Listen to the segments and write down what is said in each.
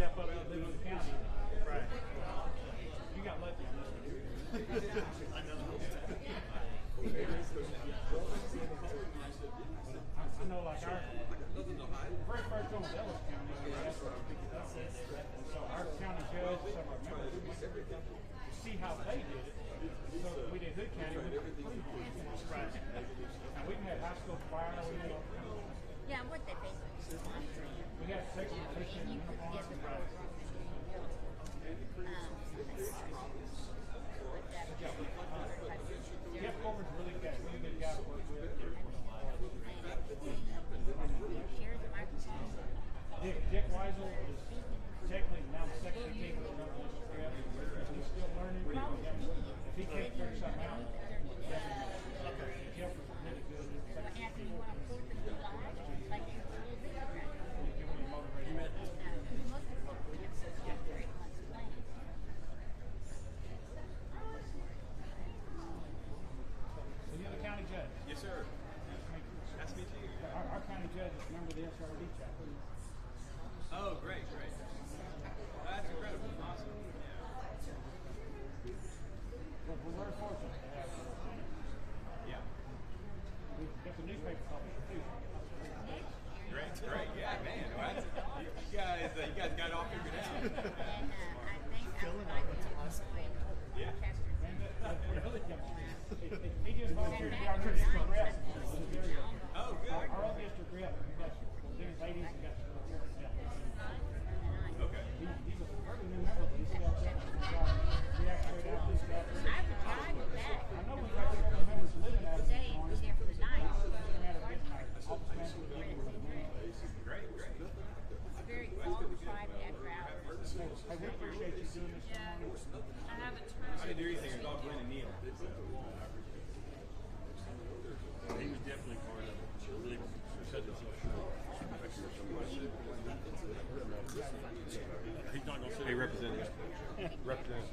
step up and live in the county. Right. You got lucky on this one. I know. I know, like our very first one was Ellis County. And so our county judge, some of our members, to see how they did it. So we did Hood County. Right. And we've had high school choir. Yeah, what they basically we got section officials in uniforms. Jeff Corbin's really good guy to work with. Dick Weisel is technically now the secretary king of the district. He's still learning. If he can't figure something out, Jeff was really good. So you're the county judge? Yes, sir. Nice to meet you. Our county judge is a member of the SRD chapter. Oh, great. That's incredible. Awesome. Well, we're very fortunate to have Yeah. we got the newspaper published too. Great. Yeah, man. Well, you guys got it all figured out. And I think I would like to Yeah. He just volunteered to be our district rep. Oh, good. Our own district rep, we got there's ladies and got Okay. he's a very new member, but he's still reactivate out this stuff. I would try with that. I know we've got several members living out of Today, this morning. there for the night. Great. Very qualified background. Hey, we appreciate you doing this morning. I haven't I didn't do anything. It was all Glenn and Neil. He was definitely part of it. Really cut himself short. He's not going to say. Hey, representative. Representative.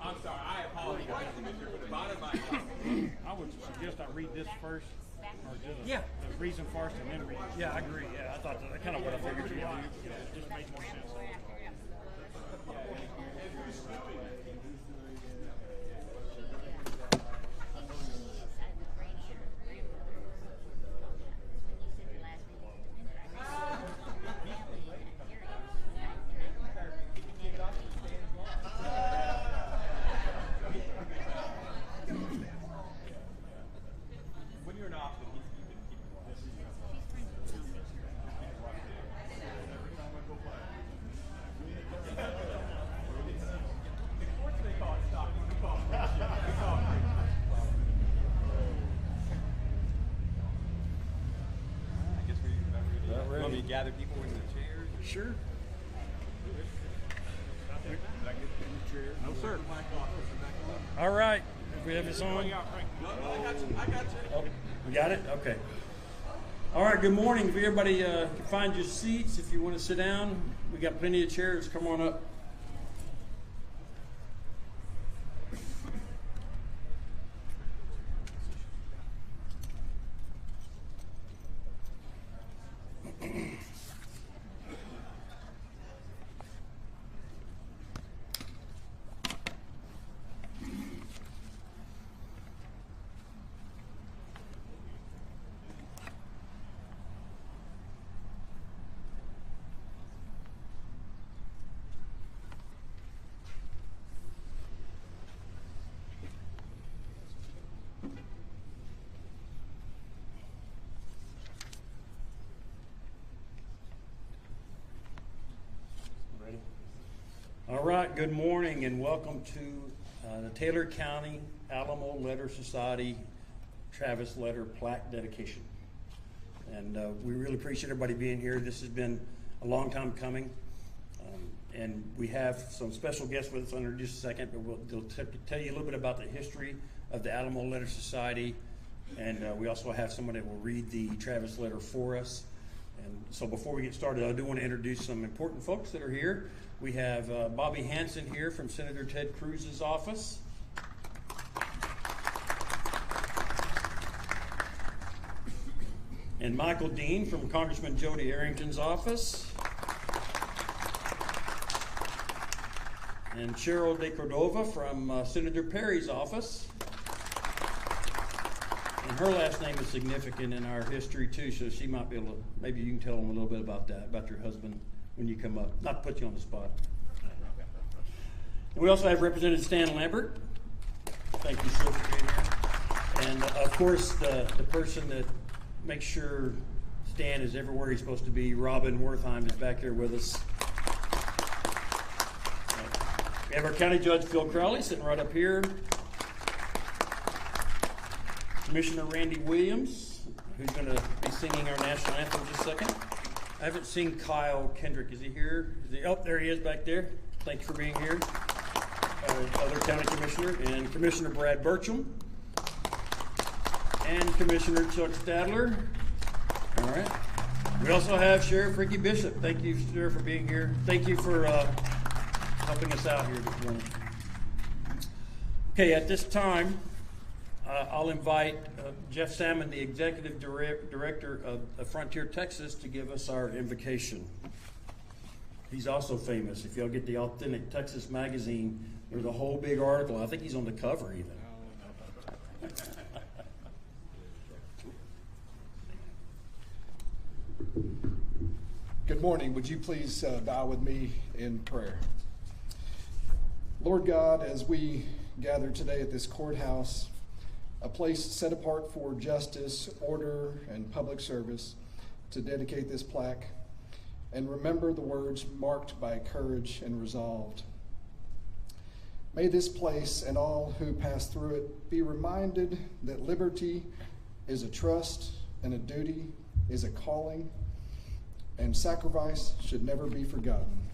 I'm sorry. I apologize. The bottom of my I would suggest I read this first, or just Yeah. the reason first, and then read. Yeah, I agree. Yeah, I thought that kind of what I figured you would do. It just makes more sense. when you're in office, he's keeping They call it stock. We call it I guess we're about ready. About ready. Want me to gather people in the chairs? Sure. Did I get in the chair? No, sir. All right. If we have this on. No, I got you. Oh, we got it? Okay. All right, good morning. If everybody can find your seats, if you want to sit down, we got plenty of chairs. Come on up. All right, good morning and welcome to the Taylor County Alamo Letter Society Travis Letter Plaque Dedication. And we really appreciate everybody being here. This has been a long time coming. And we have some special guests with us under just a second, but they'll tell you a little bit about the history of the Alamo Letter Society. And we also have somebody that will read the Travis letter for us. And so before we get started, I do want to introduce some important folks that are here. We have Bobby Hanson here from Senator Ted Cruz's office. and Michael Dean from Congressman Jody Arrington's office, and Cheryl De Cordova from Senator Perry's office. And her last name is significant in our history too, so she might be able to, maybe you can tell them a little bit about that, about your husband when you come up. Not to put you on the spot. And we also have Representative Stan Lambert. Thank you, sir, for being here. And of course, the person that makes sure Stan is everywhere he's supposed to be, Robin Wertheim, is back there with us. We have our County Judge, Phil Crowley, sitting right up here. Commissioner Randy Williams, who's going to be singing our national anthem in just a second. I haven't seen Kyle Kendrick. Is he here? Oh, there he is back there. Thanks for being here. Our other county commissioner, and Commissioner Brad Burcham, and Commissioner Chuck Stadler. All right. We also have Sheriff Ricky Bishop. Thank you, Sheriff, for being here. Thank you for helping us out here this morning. Okay, at this time, I'll invite Jeff Salmon, the Executive Director of Frontier Texas, to give us our invocation. He's also famous. If y'all get the Authentic Texas magazine, there's a whole big article. I think he's on the cover even. Good morning. Would you please bow with me in prayer? Lord God, as we gather today at this courthouse, a place set apart for justice, order, and public service, to dedicate this plaque and remember the words marked by courage and resolved. May this place and all who pass through it be reminded that liberty is a trust and a duty, is a calling, and sacrifice should never be forgotten.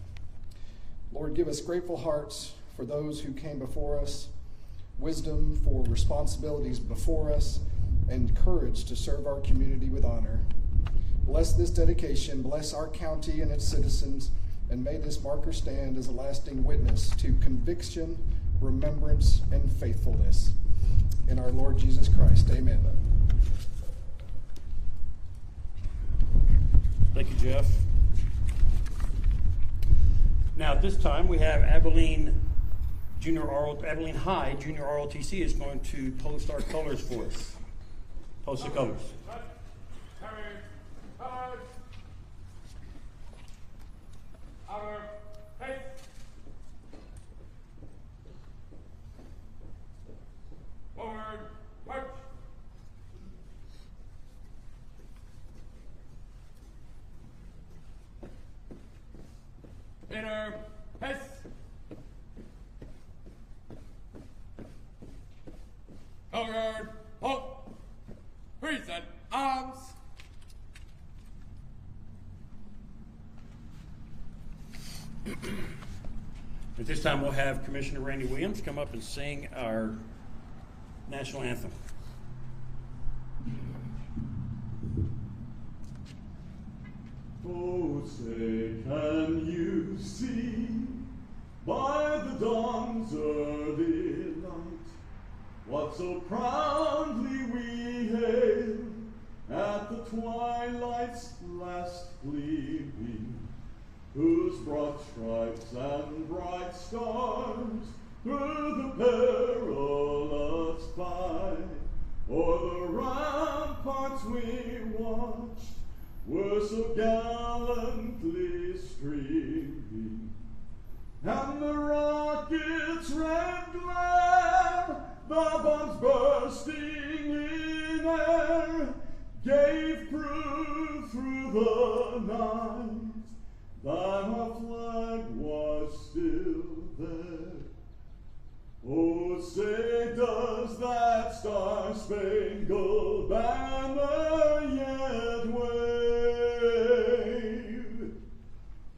Lord, give us grateful hearts for those who came before us, wisdom for responsibilities before us, and courage to serve our community with honor. Bless this dedication, bless our county and its citizens, and may this marker stand as a lasting witness to conviction, remembrance, and faithfulness. In our Lord Jesus Christ, amen. Thank you, Jeff. Now at this time we have Abilene High Junior ROTC is going to post our colors for us. Post the colors. Forward, march. Inner, pace. Forward, halt. Reset, arms. At this time, we'll have Commissioner Randy Williams come up and sing our national anthem. Oh, say, can you see by the dawn's early light what so proudly we hail at the twilight's last gleaming, whose broad stripes and bright stars through the perilous fight o'er the ramparts we watched were so gallantly streaming, and the rocket's red glare, the bombs bursting in air, gave proof through the night that our flag was still there. Oh, say, does that star-spangled banner yet wave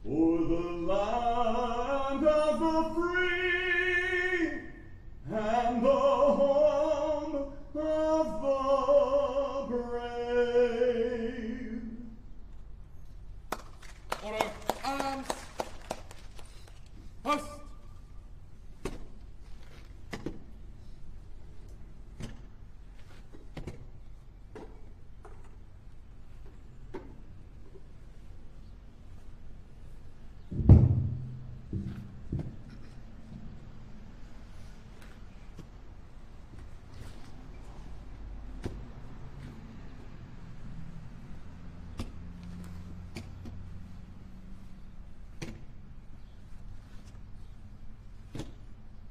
o'er the land of the free and the home of the brave? Order, arms. Post.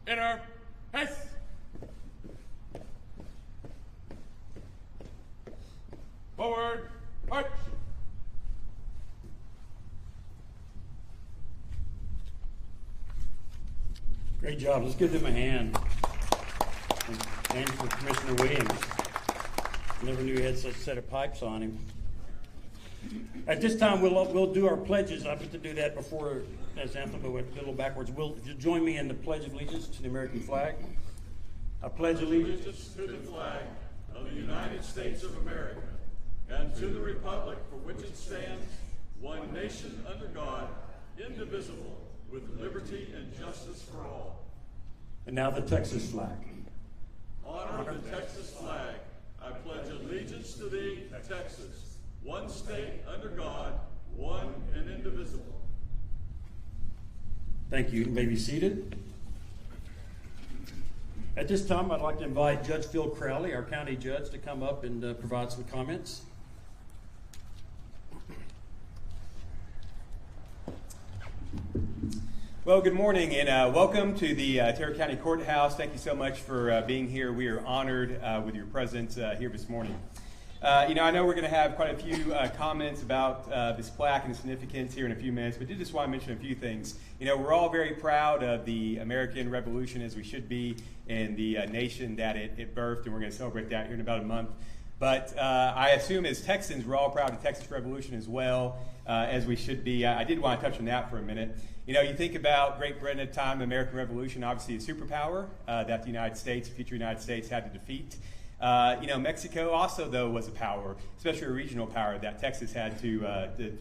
Inner. Haste. Forward. March. Great job. Let's give them a hand. And for Commissioner Williams. Never knew he had such a set of pipes on him. At this time, we'll do our pledges. I meant to do that before as anthem, but went a little backwards. If you join me in the Pledge of Allegiance to the American flag. I pledge allegiance To the flag of the United States of America and to the republic for which it stands, one nation under God, indivisible, with liberty and justice for all. And now the Texas flag. Honor the Texas flag. I pledge allegiance to thee, Texas, one state under God, one and indivisible. Thank you. You may be seated. At this time, I'd like to invite Judge Phil Crowley, our county judge, to come up and provide some comments. Well, good morning and welcome to the Tarrant County Courthouse. Thank you so much for being here. We are honored with your presence here this morning. I know we're going to have quite a few comments about this plaque and its significance here in a few minutes, but I did just want to mention a few things. We're all very proud of the American Revolution, as we should be, and the nation that it birthed, and we're going to celebrate that here in about a month. But I assume as Texans, we're all proud of the Texas Revolution as well, as we should be. I did want to touch on that for a minute. You think about Great Britain at the time, the American Revolution, obviously a superpower that the United States, future United States, had to defeat. Mexico also, though, was a power, especially a regional power that Texas had to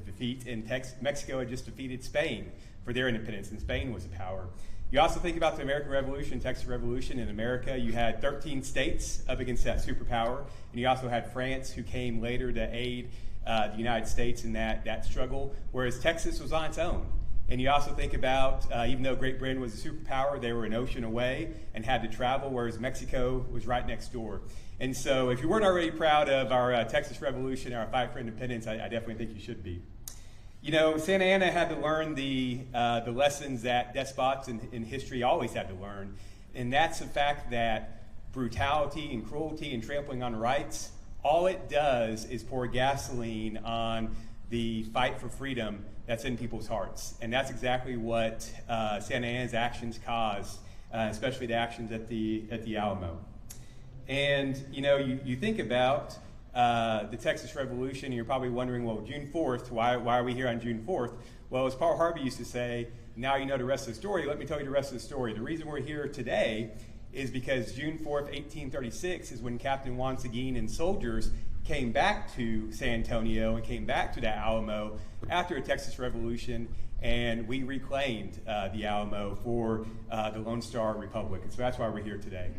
defeat. And Mexico had just defeated Spain for their independence, and Spain was a power. You also think about the American Revolution, Texas Revolution. In America, you had 13 states up against that superpower, and you also had France, who came later to aid the United States in that struggle, whereas Texas was on its own. And you also think about, even though Great Britain was a superpower, they were an ocean away and had to travel, whereas Mexico was right next door. And so if you weren't already proud of our Texas Revolution, our fight for independence, I definitely think you should be. Santa Anna had to learn the lessons that despots in history always had to learn, and that's the fact that brutality and cruelty and trampling on rights, all it does is pour gasoline on the fight for freedom that's in people's hearts. And that's exactly what Santa Anna's actions caused, especially the actions at the Alamo. And, you think about the Texas Revolution, and you're probably wondering, well, June 4th, why are we here on June 4th? Well, as Paul Harvey used to say, now you know the rest of the story, let me tell you the rest of the story. The reason we're here today is because June 4th, 1836 is when Captain Juan Seguin and soldiers came back to San Antonio and came back to the Alamo after the Texas Revolution, and we reclaimed the Alamo for the Lone Star Republic. And so that's why we're here today.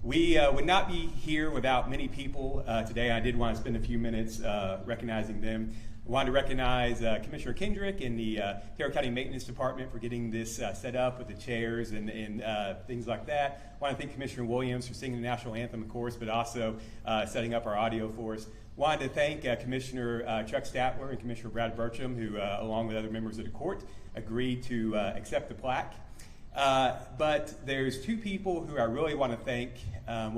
We would not be here without many people today. I did want to spend a few minutes recognizing them. I wanted to recognize Commissioner Kendrick and the Tarrant County Maintenance Department for getting this set up with the chairs and things like that. I want to thank Commissioner Williams for singing the national anthem, of course, but also setting up our audio for us. Wanted to thank Commissioner Chuck Statler and Commissioner Brad Burcham, who, along with other members of the court, agreed to accept the plaque. But there's two people who I really want to thank. I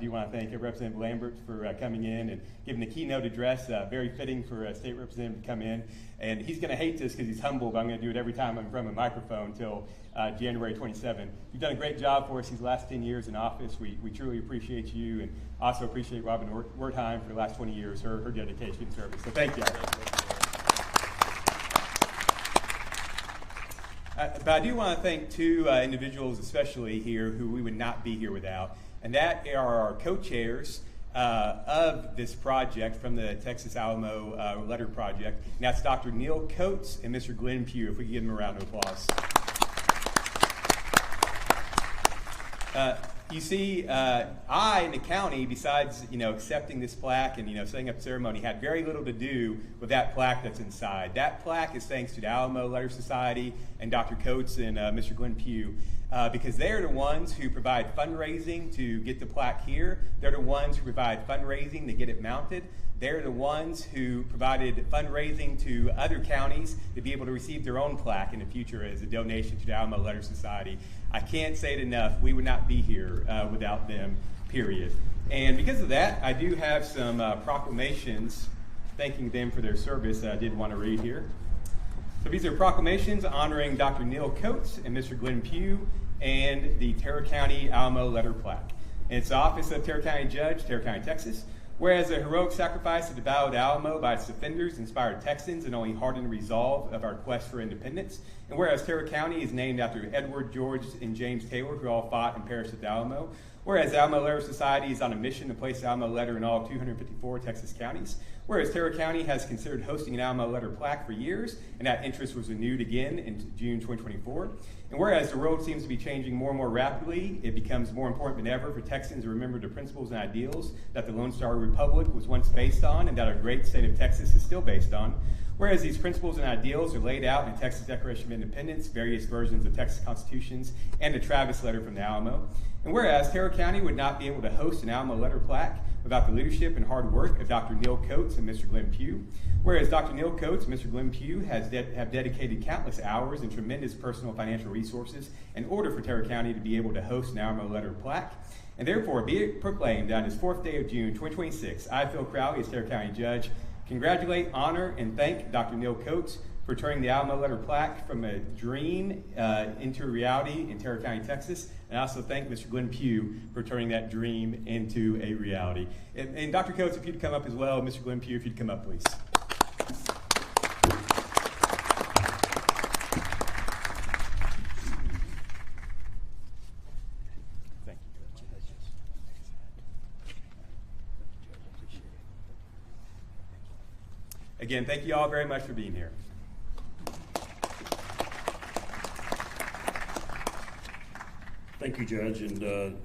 do want to thank Representative Lambert for coming in and giving the keynote address. Very fitting for a state representative to come in. And he's going to hate this because he's humble, but I'm going to do it every time I'm in front of a microphone until January 27. You've done a great job for us these last 10 years in office. We truly appreciate you, and also appreciate Robin Wertheim for the last 20 years, her dedication and service. So thank you. But I do want to thank two individuals especially here who we would not be here without, and that are our co-chairs of this project from the Texas Alamo Letter Project, and that's Dr. Neil Coates and Mr. Glenn Pugh. If we could give them a round of applause. You see, I and the county, besides accepting this plaque and setting up the ceremony, had very little to do with that plaque that's inside. That plaque is thanks to the Alamo Letter Society and Dr. Coates and Mr. Glenn Pugh. because they are the ones who provide fundraising to get the plaque here. They're the ones who provide fundraising to get it mounted. They're the ones who provided fundraising to other counties to be able to receive their own plaque in the future as a donation to the Alamo Letter Society. I can't say it enough. We would not be here without them, period. And because of that, I do have some proclamations thanking them for their service that I did want to read here. So these are proclamations honoring Dr. Neil Coates and Mr. Glenn Pugh and the Terra County Alamo Letter Plaque. And it's the Office of Terra County Judge, Terra County, Texas. Whereas the heroic sacrifice of the Battle of the Alamo by its defenders inspired Texans and only hardened the resolve of our quest for independence. And whereas Terra County is named after Edward, George, and James Taylor, who all fought and perished at the Alamo. Whereas Alamo Letter Society is on a mission to place the Alamo Letter in all 254 Texas counties. Whereas Terra County has considered hosting an Alamo Letter plaque for years, and that interest was renewed again in June 2024. And whereas the world seems to be changing more and more rapidly, it becomes more important than ever for Texans to remember the principles and ideals that the Lone Star Republic was once based on and that our great state of Texas is still based on. Whereas these principles and ideals are laid out in the Texas Declaration of Independence, various versions of Texas constitutions, and the Travis Letter from the Alamo. And whereas Terra County would not be able to host an Alamo Letter plaque without the leadership and hard work of Dr. Neil Coates and Mr. Glenn Pugh. Whereas Dr. Neil Coates and Mr. Glenn Pugh have dedicated countless hours and tremendous personal financial resources in order for Terra County to be able to host an Alamo Letter plaque. And therefore, be it proclaimed that on this 4th day of June 2026, I, Phil Crowley, as Terra County Judge, congratulate, honor, and thank Dr. Neil Coates for turning the Alamo Letter plaque from a dream into a reality in Terra County, Texas. And I also thank Mr. Glenn Pugh for turning that dream into a reality. And Dr. Coates, if you'd come up as well, Mr. Glenn Pugh, if you'd come up, please. Thank you. Again, thank you all very much for being here. Thank you, Judge, and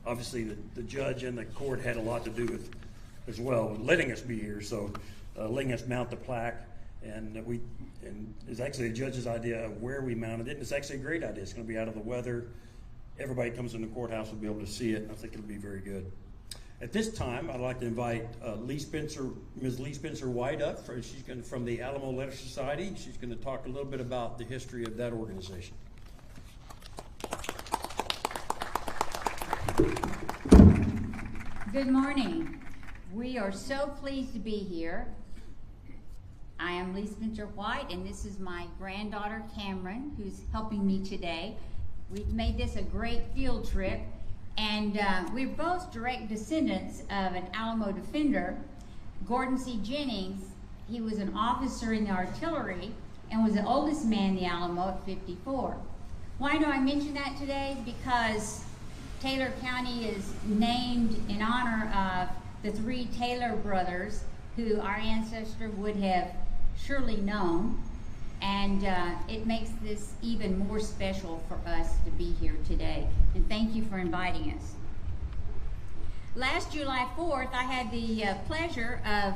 obviously the judge and the court had a lot to do with as well, letting us be here, so letting us mount the plaque, and it's actually the judge's idea of where we mounted it, and it's actually a great idea. It's going to be out of the weather. Everybody comes in the courthouse will be able to see it, and I think it'll be very good. At this time, I'd like to invite Ms. Lee Spencer White up. From the Alamo Letter Society. She's going to talk a little bit about the history of that organization. Good morning. We are so pleased to be here. I am Lee Spencer White, and this is my granddaughter Cameron, who's helping me today. We've made this a great field trip, and we're both direct descendants of an Alamo defender, Gordon C. Jennings. He was an officer in the artillery and was the oldest man in the Alamo at 54. Why do I mention that today? Because Taylor County is named in honor of the 3 Taylor brothers who our ancestor would have surely known, and it makes this even more special for us to be here today. And thank you for inviting us. Last July 4th, I had the pleasure of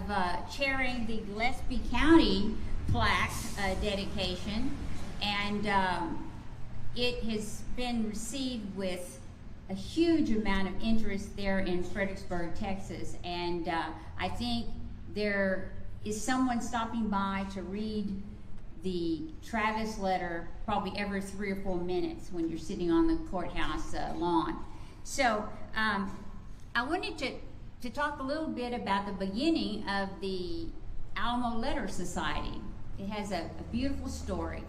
chairing the Gillespie County plaque dedication, and it has been received with a huge amount of interest there in Fredericksburg, Texas, and I think there is someone stopping by to read the Travis letter probably every 3 or 4 minutes when you're sitting on the courthouse lawn. So I wanted to talk a little bit about the beginning of the Alamo Letter Society. It has a beautiful story.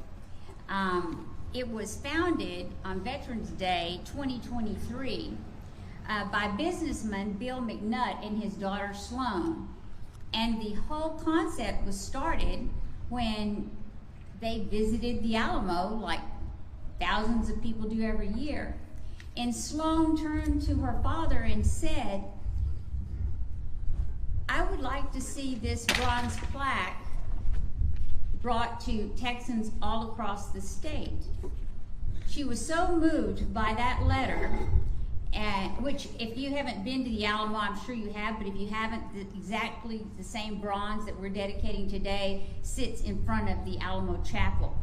It was founded on Veterans Day 2023 by businessman Bill McNutt and his daughter Sloan. And the whole concept was started when they visited the Alamo, like thousands of people do every year. And Sloan turned to her father and said, "I would like to see this bronze plaque brought to Texans all across the state." She was so moved by that letter, which if you haven't been to the Alamo, I'm sure you have, but if you haven't, exactly the same bronze that we're dedicating today sits in front of the Alamo Chapel.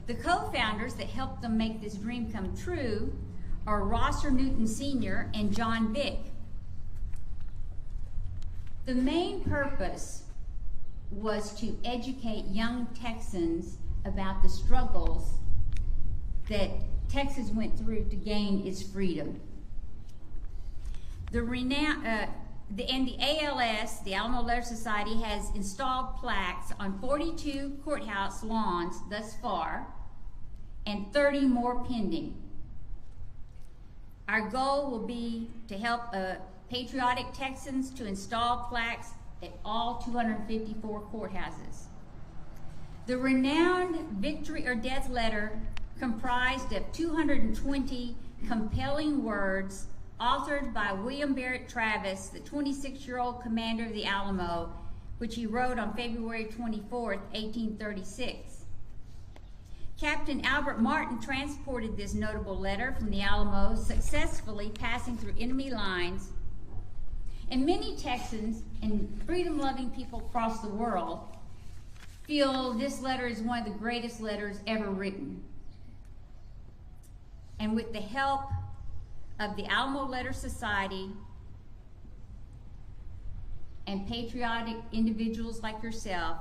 The co-founders that helped them make this dream come true are Rosser Newton Sr. and John Vick. The main purpose was to educate young Texans about the struggles that Texas went through to gain its freedom. The ALS, the Alamo Letter Society, has installed plaques on 42 courthouse lawns thus far, and 30 more pending. Our goal will be to help patriotic Texans to install plaques at all 254 courthouses. The renowned Victory or Death letter comprised of 220 compelling words authored by William Barrett Travis, the 26-year-old commander of the Alamo, which he wrote on February 24th, 1836. Captain Albert Martin transported this notable letter from the Alamo, successfully passing through enemy lines, and many Texans and freedom-loving people across the world feel this letter is one of the greatest letters ever written. And with the help of the Alamo Letter Society and patriotic individuals like yourself,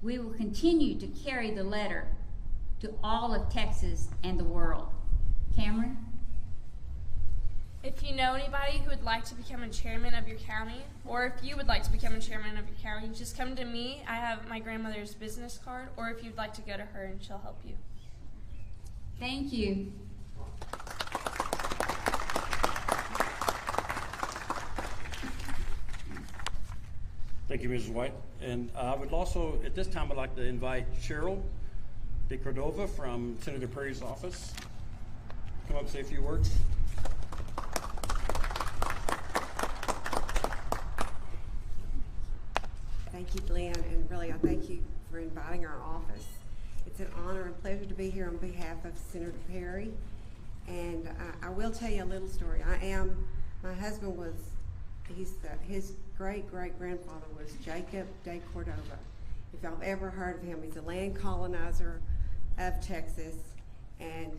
we will continue to carry the letter to all of Texas and the world. Cameron? If you know anybody who would like to become a chairman of your county, or if you would like to become a chairman of your county, just come to me. I have my grandmother's business card, or if you'd like to go to her and she'll help you. Thank you. Thank you, Mrs. White. And I would also, at this time, I'd like to invite Cheryl DeCordova from Senator Perry's office. Come up and say a few words. Thank you, Glenn, and really I thank you for inviting our office. It's an honor and pleasure to be here on behalf of Senator Perry. And I will tell you a little story. My husband was, his great-great-grandfather was Jacob de Cordova. If y'all ever heard of him, he's a land colonizer of Texas, and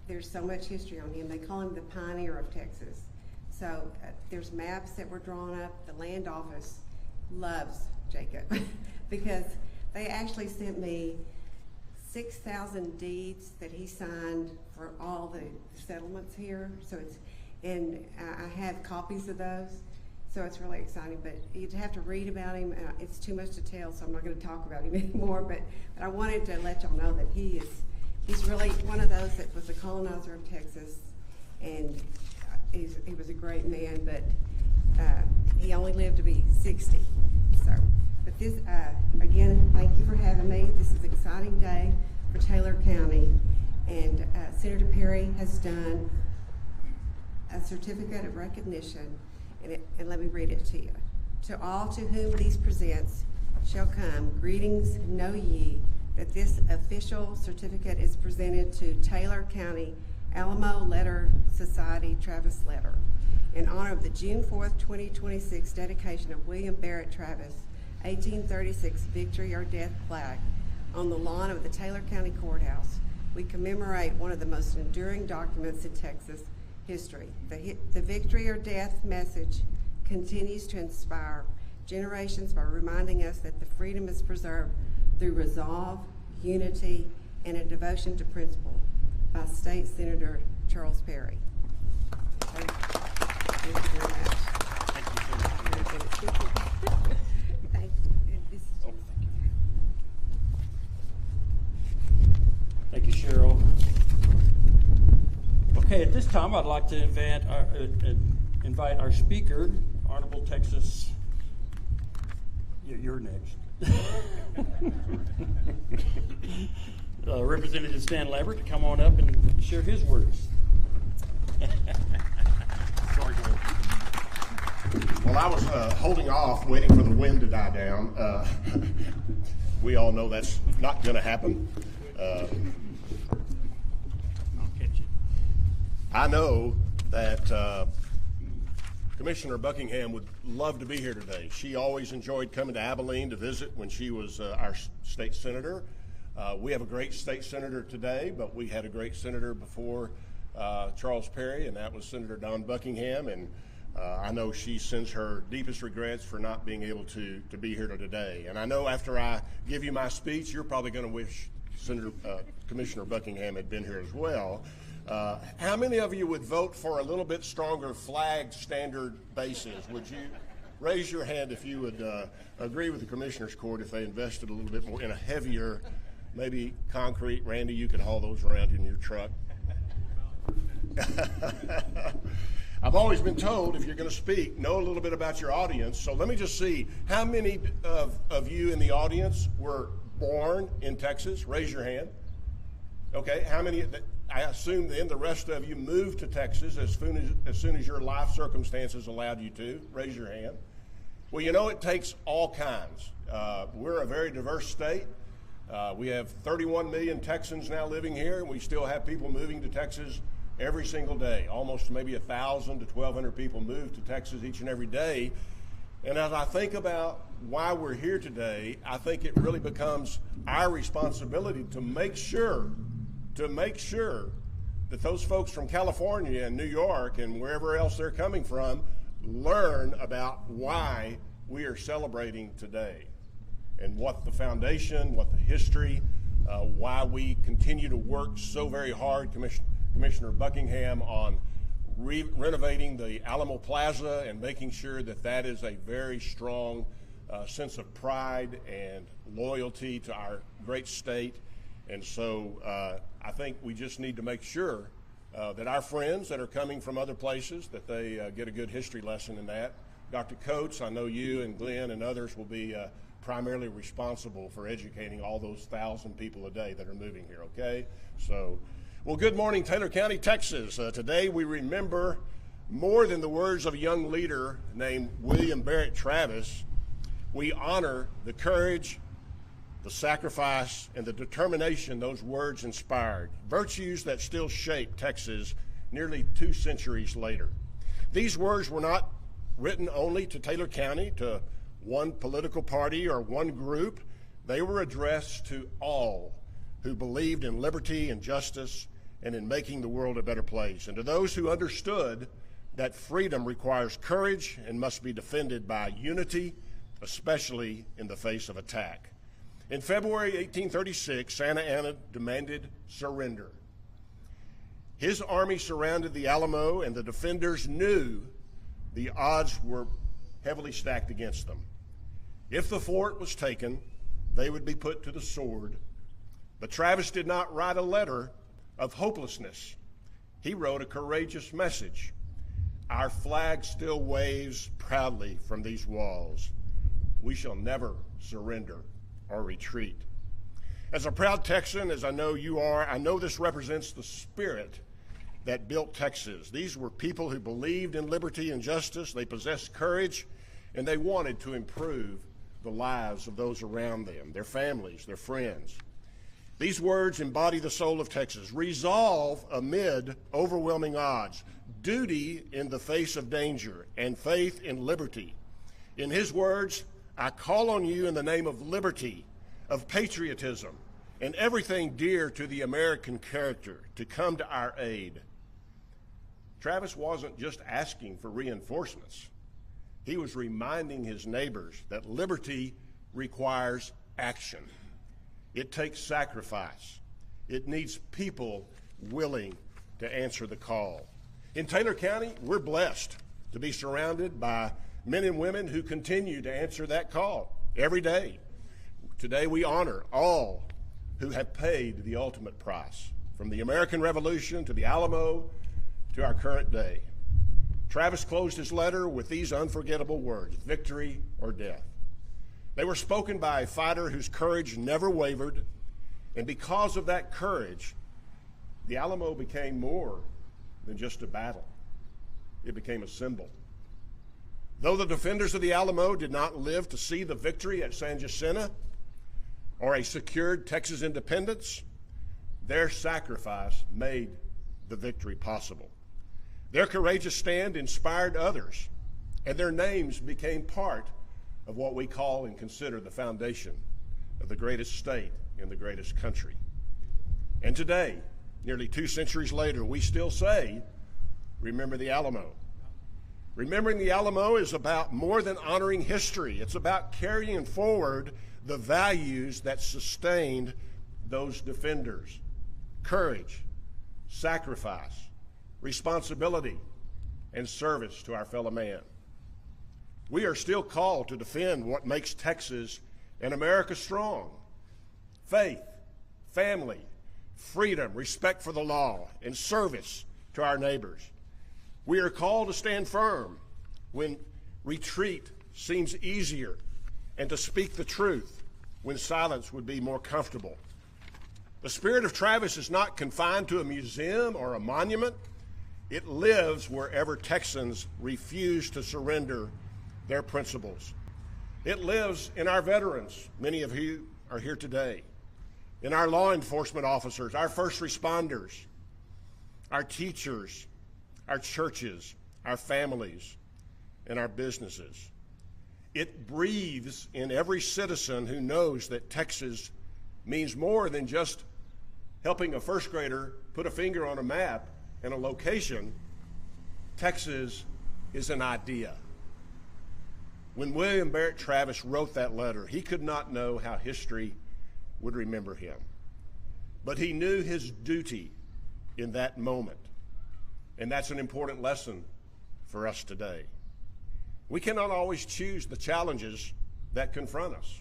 there's so much history on him. They call him the pioneer of Texas. So there's maps that were drawn up. The land office loves Jacob because they actually sent me 6,000 deeds that he signed for all the settlements here. So it's, and I have copies of those. So it's really exciting, but you'd have to read about him. It's too much to tell, so I'm not going to talk about him anymore. But I wanted to let y'all know that he's really one of those that was a colonizer of Texas, and he was a great man. But he only lived to be 60. So, but this again, thank you for having me. This is an exciting day for Taylor County, and Senator Perry has done a certificate of recognition. And let me read it to you. To all to whom these presents shall come, greetings know ye that this official certificate is presented to Taylor County Alamo Letter Society Travis Letter in honor of the June 4th, 2026 dedication of William Barrett Travis 1836 Victory or Death plaque on the lawn of the Taylor County Courthouse. We commemorate one of the most enduring documents in Texas history. The Victory or Death message continues to inspire generations by reminding us that the freedom is preserved through resolve, unity, and a devotion to principle by State Senator Charles Perry. Thank you very much. Thank you, Senator. Thank you. Thank you, Cheryl. Okay, at this time, I'd like to invite our speaker, Honorable Texas. You're next. Representative Stan Lambert to come on up and share his words. Sorry, Glenn. Well, I was holding off, waiting for the wind to die down. We all know that's not going to happen. I'll catch you. I know that Commissioner Buckingham would love to be here today. She always enjoyed coming to Abilene to visit when she was our state senator. We have a great state senator today, but we had a great senator before Charles Perry, and that was Senator Don Buckingham. And I know she sends her deepest regrets for not being able to be here today. And I know after I give you my speech, you're probably going to wish Commissioner Buckingham had been here as well. How many of you would vote for a little bit stronger flag standard bases? Would you raise your hand if you would agree with the Commissioners Court if they invested a little bit more in a heavier, maybe concrete? Randy, you could haul those around in your truck. I've always been told if you're going to speak, know a little bit about your audience. So let me just see, how many of you in the audience were born in Texas? Raise your hand. Okay, how many? I assume then the rest of you moved to Texas as soon as your life circumstances allowed you to. Raise your hand. Well, you know, it takes all kinds. We're a very diverse state. We have 31 million Texans now living here, and we still have people moving to Texas every single day. Almost maybe 1,000 to 1,200 people move to Texas each and every day. And as I think about why we're here today, I think it really becomes our responsibility to make sure that those folks from California and New York and wherever else they're coming from learn about why we are celebrating today and what the foundation, what the history, why we continue to work so very hard, Commissioner Buckingham, on renovating the Alamo Plaza and making sure that that is a very strong sense of pride and loyalty to our great state. And so I think we just need to make sure that our friends that are coming from other places, that they get a good history lesson in that. Dr. Coates, I know you and Glenn and others will be primarily responsible for educating all those 1,000 people a day that are moving here, okay? So, well, good morning, Taylor County, Texas. Today we remember more than the words of a young leader named William Barrett Travis. We honor the courage, the sacrifice, and the determination those words inspired, virtues that still shape Texas nearly 2 centuries later. These words were not written only to Taylor County, to one political party or one group. They were addressed to all who believed in liberty and justice and in making the world a better place, and to those who understood that freedom requires courage and must be defended by unity, especially in the face of attack. In February 1836, Santa Anna demanded surrender. His army surrounded the Alamo, and the defenders knew the odds were heavily stacked against them. If the fort was taken, they would be put to the sword. But Travis did not write a letter of hopelessness. He wrote a courageous message. Our flag still waves proudly from these walls. We shall never surrender or retreat. As a proud Texan, as I know you are, I know this represents the spirit that built Texas. These were people who believed in liberty and justice. They possessed courage, and they wanted to improve the lives of those around them, their families, their friends. These words embody the soul of Texas: resolve amid overwhelming odds, duty in the face of danger, and faith in liberty. In his words, I call on you in the name of liberty, of patriotism, and everything dear to the American character to come to our aid. Travis wasn't just asking for reinforcements. He was reminding his neighbors that liberty requires action. It takes sacrifice. It needs people willing to answer the call. In Taylor County, we're blessed to be surrounded by men and women who continue to answer that call every day. Today we honor all who have paid the ultimate price, from the American Revolution to the Alamo to our current day. Travis closed his letter with these unforgettable words: victory or death. They were spoken by a fighter whose courage never wavered, and because of that courage, the Alamo became more than just a battle. It became a symbol. Though the defenders of the Alamo did not live to see the victory at San Jacinto or a secured Texas independence, their sacrifice made the victory possible. Their courageous stand inspired others, and their names became part of what we call and consider the foundation of the greatest state in the greatest country. And today, nearly 2 centuries later, we still say, remember the Alamo. Remembering the Alamo is about more than honoring history. It's about carrying forward the values that sustained those defenders: courage, sacrifice, responsibility, and service to our fellow man. We are still called to defend what makes Texas and America strong: faith, family, freedom, respect for the law, and service to our neighbors. We are called to stand firm when retreat seems easier, and to speak the truth when silence would be more comfortable. The spirit of Travis is not confined to a museum or a monument. It lives wherever Texans refuse to surrender their principles. It lives in our veterans, many of whom are here today, in our law enforcement officers, our first responders, our teachers, our churches, our families, and our businesses. It breathes in every citizen who knows that Texas means more than just helping a first grader put a finger on a map and a location. Texas is an idea. When William Barrett Travis wrote that letter, he could not know how history would remember him. But he knew his duty in that moment. And that's an important lesson for us today. We cannot always choose the challenges that confront us,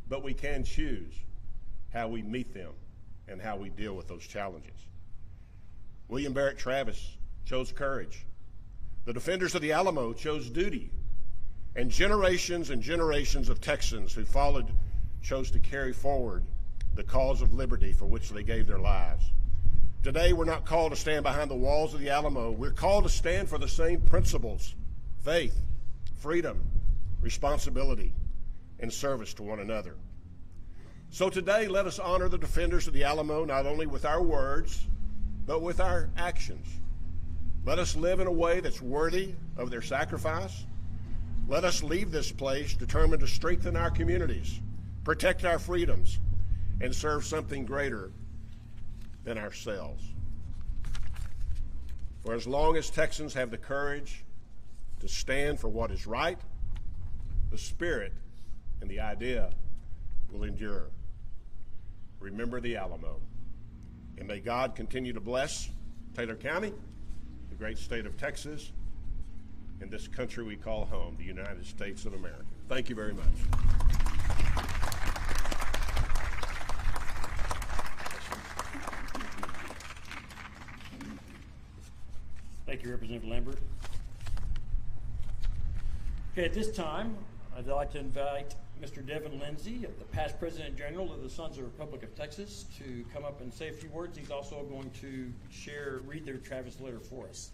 but we can choose how we meet them and how we deal with those challenges. William Barrett Travis chose courage. The defenders of the Alamo chose duty. And generations of Texans who followed chose to carry forward the cause of liberty for which they gave their lives. Today, we're not called to stand behind the walls of the Alamo. We're called to stand for the same principles: faith, freedom, responsibility, and service to one another. So today, let us honor the defenders of the Alamo not only with our words, but with our actions. Let us live in a way that's worthy of their sacrifice. Let us leave this place determined to strengthen our communities, protect our freedoms, and serve something greater than ourselves. For as long as Texans have the courage to stand for what is right, the spirit and the idea will endure. Remember the Alamo. And may God continue to bless Taylor County, the great state of Texas, and this country we call home, the United States of America. Thank you very much. Thank you, Representative Lambert. Okay, at this time, I'd like to invite Mr. Devin Lindsay, the past President General of the Sons of the Republic of Texas, to come up and say a few words. He's also going to read their Travis letter for us.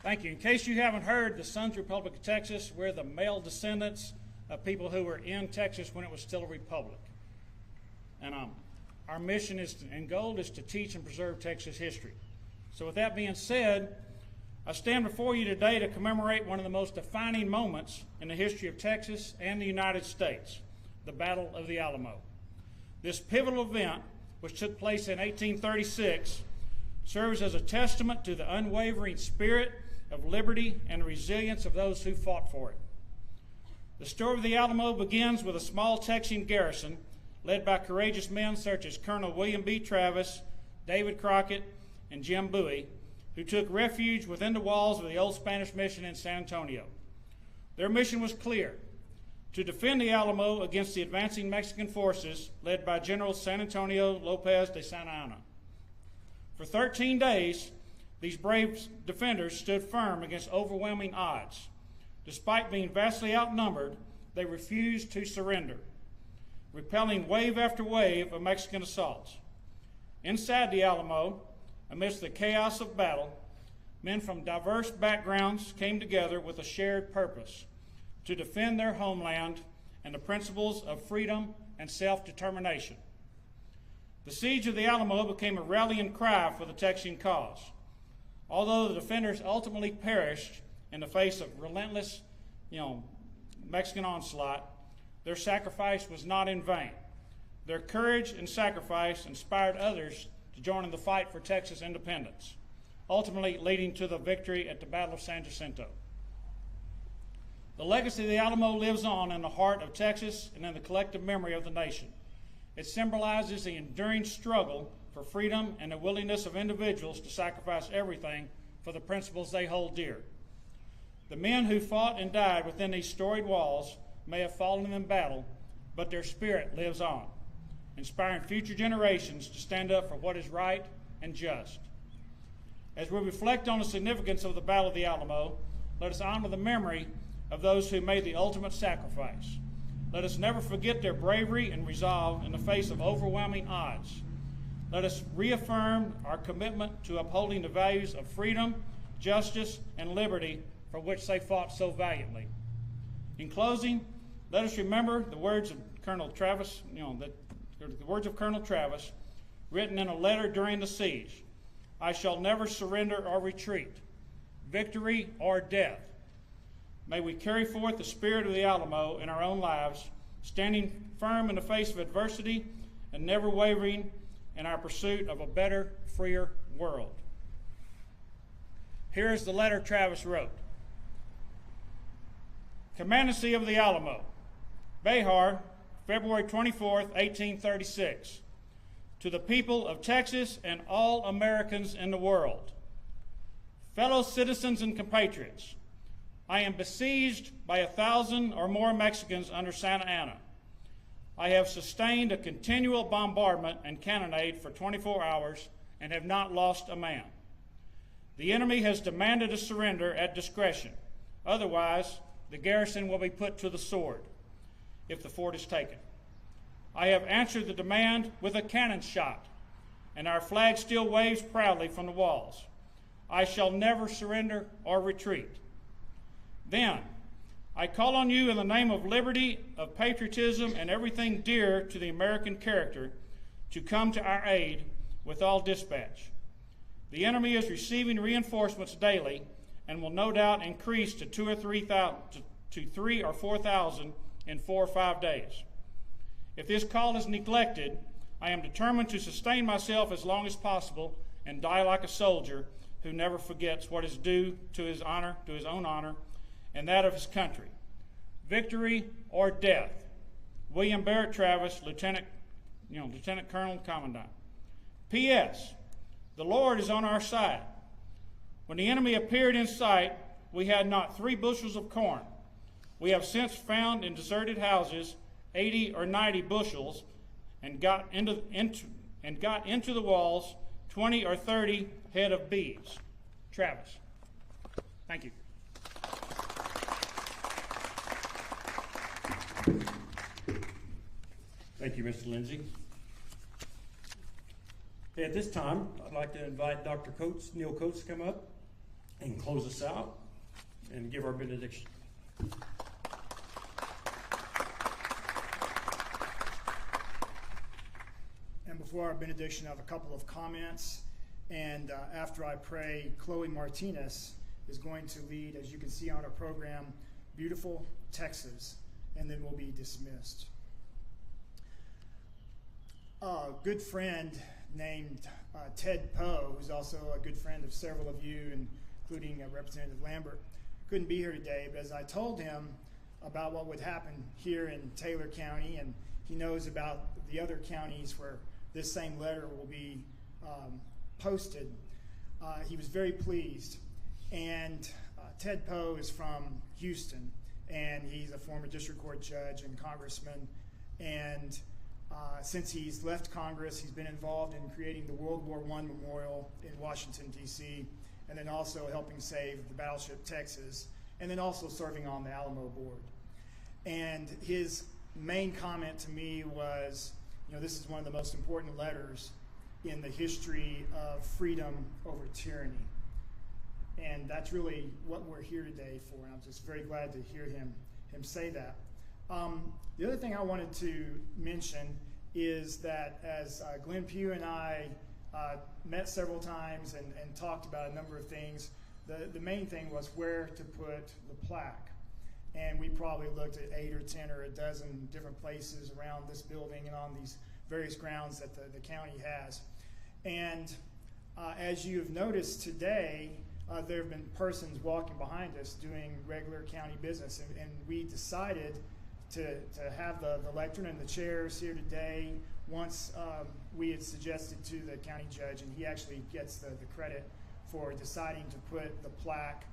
Thank you. In case you haven't heard, the Sons of the Republic of Texas, we're the male descendants of people who were in Texas when it was still a republic. And our mission and goal is to teach and preserve Texas history. So with that being said, I stand before you today to commemorate one of the most defining moments in the history of Texas and the United States, the Battle of the Alamo. This pivotal event, which took place in 1836, serves as a testament to the unwavering spirit of liberty and resilience of those who fought for it. The story of the Alamo begins with a small Texan garrison led by courageous men such as Colonel William B. Travis, David Crockett, and Jim Bowie, who took refuge within the walls of the old Spanish mission in San Antonio. Their mission was clear: to defend the Alamo against the advancing Mexican forces led by General San Antonio Lopez de Santa Anna. For 13 days, these brave defenders stood firm against overwhelming odds. Despite being vastly outnumbered, they refused to surrender, repelling wave after wave of Mexican assaults. Inside the Alamo, amidst the chaos of battle, men from diverse backgrounds came together with a shared purpose: to defend their homeland and the principles of freedom and self-determination. The siege of the Alamo became a rallying cry for the Texan cause. Although the defenders ultimately perished, in the face of relentless, Mexican onslaught, their sacrifice was not in vain. Their courage and sacrifice inspired others to join in the fight for Texas independence, ultimately leading to the victory at the Battle of San Jacinto. The legacy of the Alamo lives on in the heart of Texas and in the collective memory of the nation. It symbolizes the enduring struggle for freedom and the willingness of individuals to sacrifice everything for the principles they hold dear. The men who fought and died within these storied walls may have fallen in battle, but their spirit lives on, inspiring future generations to stand up for what is right and just. As we reflect on the significance of the Battle of the Alamo, let us honor the memory of those who made the ultimate sacrifice. Let us never forget their bravery and resolve in the face of overwhelming odds. Let us reaffirm our commitment to upholding the values of freedom, justice, and liberty for which they fought so valiantly. In closing, let us remember the words of Colonel Travis, the words of Colonel Travis, written in a letter during the siege. I shall never surrender or retreat, victory or death. May we carry forth the spirit of the Alamo in our own lives, standing firm in the face of adversity and never wavering in our pursuit of a better, freer world. Here is the letter Travis wrote. Commandancy of the Alamo, Behar, February 24th, 1836. To the people of Texas and all Americans in the world. Fellow citizens and compatriots, I am besieged by 1,000 or more Mexicans under Santa Anna. I have sustained a continual bombardment and cannonade for 24 hours and have not lost a man. The enemy has demanded a surrender at discretion. Otherwise, the garrison will be put to the sword if the fort is taken. I have answered the demand with a cannon shot, and our flag still waves proudly from the walls. I shall never surrender or retreat. Then, I call on you in the name of liberty, of patriotism, and everything dear to the American character to come to our aid with all dispatch. The enemy is receiving reinforcements daily and will no doubt increase to 3,000 or 4,000 in 4 or 5 days. If this call is neglected, I am determined to sustain myself as long as possible and die like a soldier who never forgets what is due to his honor, to his own honor, and that of his country. Victory or death. William Barrett Travis, Lieutenant Colonel Commandant. P.S. The Lord is on our side. When the enemy appeared in sight, we had not 3 bushels of corn. We have since found in deserted houses 80 or 90 bushels and got into the walls 20 or 30 head of beeves. Travis. Thank you. Thank you, Mr. Lindsay. Okay, at this time, I'd like to invite Dr. Coates, Neil Coates, to come up and close us out and give our benediction. And before our benediction, I have a couple of comments. And after I pray, Chloe Martinez is going to lead, as you can see on our program, Beautiful Texas, and then we'll be dismissed. A good friend named Ted Poe, who's also a good friend of several of you, including Representative Lambert, couldn't be here today, but as I told him about what would happen here in Taylor County, and he knows about the other counties where this same letter will be posted, he was very pleased. And Ted Poe is from Houston, and he's a former district court judge and congressman, and since he's left Congress, he's been involved in creating the World War I Memorial in Washington, D.C., and then also helping save the battleship Texas, and then also serving on the Alamo board. And his main comment to me was, this is one of the most important letters in the history of freedom over tyranny. And that's really what we're here today for, and I'm just very glad to hear him say that. The other thing I wanted to mention is that as Glenn Pugh and I met several times and talked about a number of things, the main thing was where to put the plaque. And we probably looked at 8 or 10 or a dozen different places around this building and on these various grounds that the county has. And as you have noticed today, there have been persons walking behind us doing regular county business, and we decided to have the lectern and the chairs here today. Once we had suggested to the county judge, and he actually gets the credit for deciding to put the plaque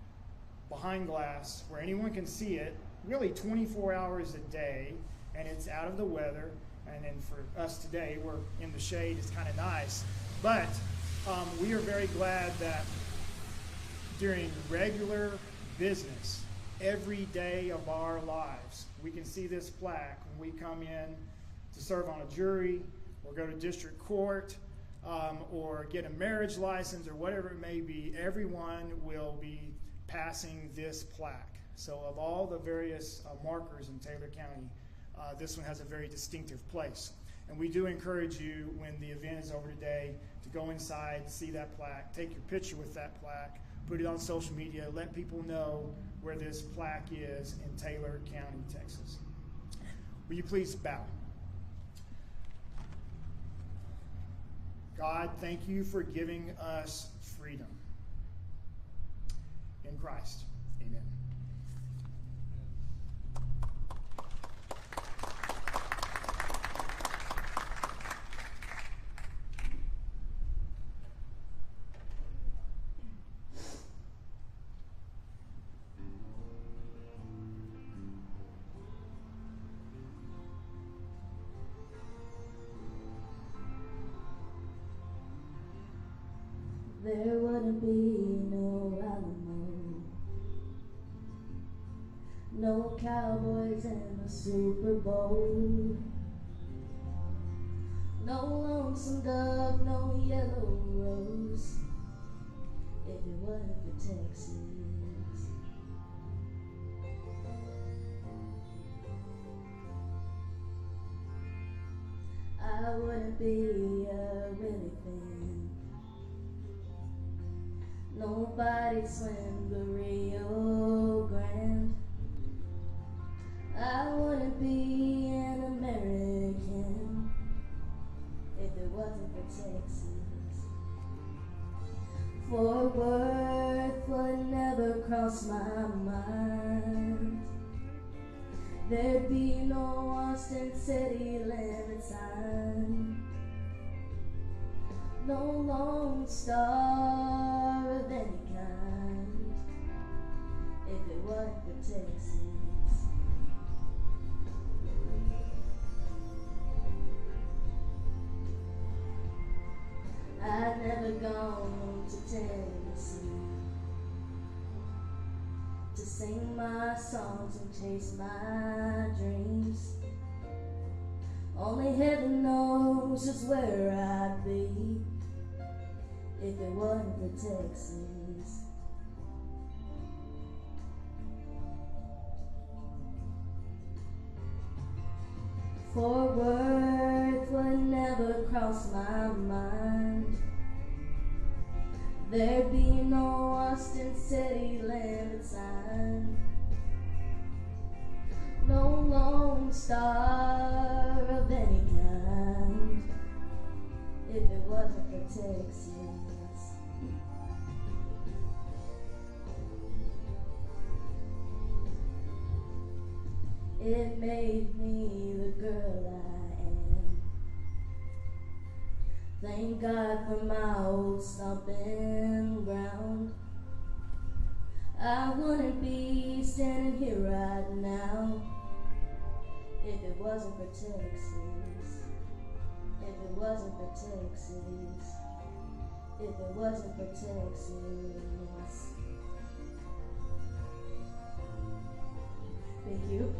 behind glass where anyone can see it, really 24 hours a day, and it's out of the weather. And then for us today, we're in the shade, it's kind of nice. But we are very glad that during regular business, every day of our lives, we can see this plaque when we come in to serve on a jury or go to district court or get a marriage license or whatever it may be. Everyone will be passing this plaque. So of all the various markers in Taylor County, this one has a very distinctive place. And we do encourage you, when the event is over today, to go inside, see that plaque, take your picture with that plaque, put it on social media, let people know where this plaque is in Taylor County, Texas. Will you please bow? God, thank you for giving us freedom in Christ. Amen. There wouldn't be no Alamo, no Cowboys in the Super Bowl, no lonesome dove, no yellow rose, if it wasn't for Texas. I wouldn't be a Willie fan. Nobody swam the Rio Grande. I wouldn't be an American if it wasn't for Texas. Fort Worth would never cross my mind. There'd be no Austin city limit sign. No Lone Star of any kind, if it wasn't for Texas. I'd never gone to Tennessee to sing my songs and chase my dreams. Only heaven knows just where I'd be if it wasn't for Texas. Fort Worth would never cross my mind. There'd be no Austin city limit sign. No Lone Star of any kind, if it wasn't for Texas. It made me the girl I am. Thank God for my old stomping ground. I wouldn't be standing here right now if it wasn't for Texas. If it wasn't for Texas. If it wasn't for Texas. Thank you.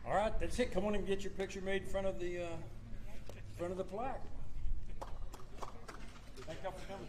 All right, that's it. Come on and get your picture made in front of the plaque. Thank y'all for coming.